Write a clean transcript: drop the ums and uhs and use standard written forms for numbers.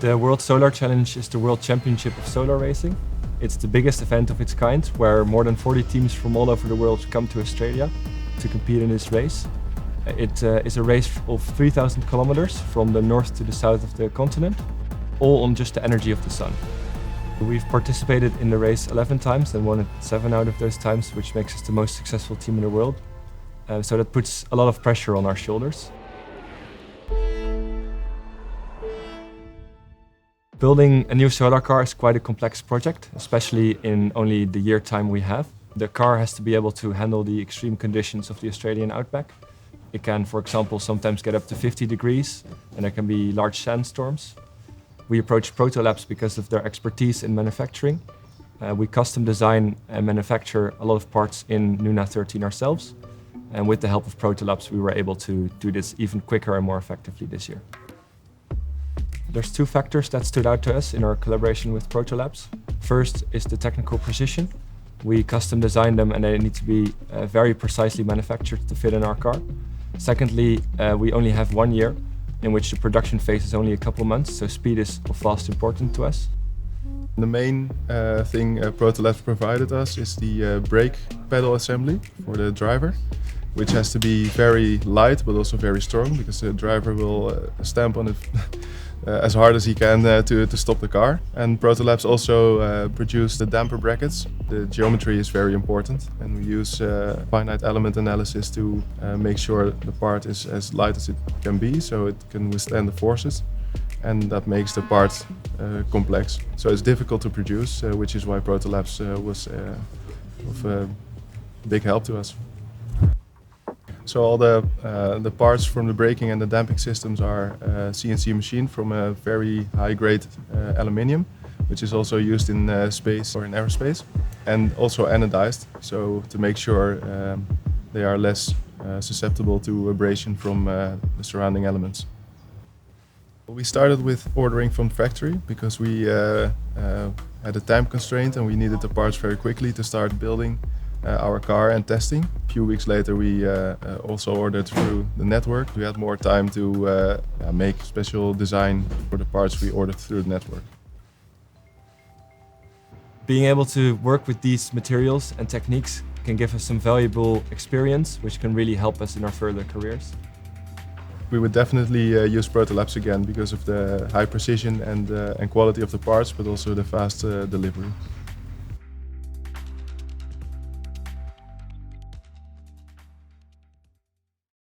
The World Solar Challenge is the World Championship of solar racing. It's the biggest event of its kind, where more than 40 teams from all over the world come to Australia to compete in this race. It is a race of 3,000 kilometers from the north to the south of the continent, all on just the energy of the sun. We've participated in the race 11 times and won it 7 out of those times, which makes us the most successful team in the world. So that puts a lot of pressure on our shoulders. Building a new solar car is quite a complex project, especially in only the year time we have. The car has to be able to handle the extreme conditions of the Australian outback. It can, for example, sometimes get up to 50 degrees, and there can be large sandstorms. We approached Protolabs because of their expertise in manufacturing. We custom design and manufacture a lot of parts in Nuna 13 ourselves. And with the help of Protolabs, we were able to do this even quicker and more effectively this year. There's 2 factors that stood out to us in our collaboration with Protolabs. First is the technical precision. We custom design them and they need to be very precisely manufactured to fit in our car. Secondly, we only have 1 year in which the production phase is only a couple months, so speed is of vast importance to us. The main thing Protolabs provided us is the brake pedal assembly for the driver, which has to be very light but also very strong, because the driver will stamp on it as hard as he can to stop the car. And Protolabs also produced the damper brackets. The geometry is very important, and we use finite element analysis to make sure the part is as light as it can be, so it can withstand the forces. And that makes the part complex. So it's difficult to produce, which is why Protolabs was of big help to us. So all the parts from the braking and the damping systems are CNC machined from a very high-grade aluminium, which is also used in space or in aerospace, and also anodized, so to make sure they are less susceptible to abrasion from the surrounding elements. We started with ordering from factory because we had a time constraint and we needed the parts very quickly to start building our car and testing. A few weeks later we also ordered through the network. We had more time to make special design for the parts we ordered through the network. Being able to work with these materials and techniques can give us some valuable experience, which can really help us in our further careers. We would definitely use Protolabs again because of the high precision and quality of the parts, but also the fast delivery.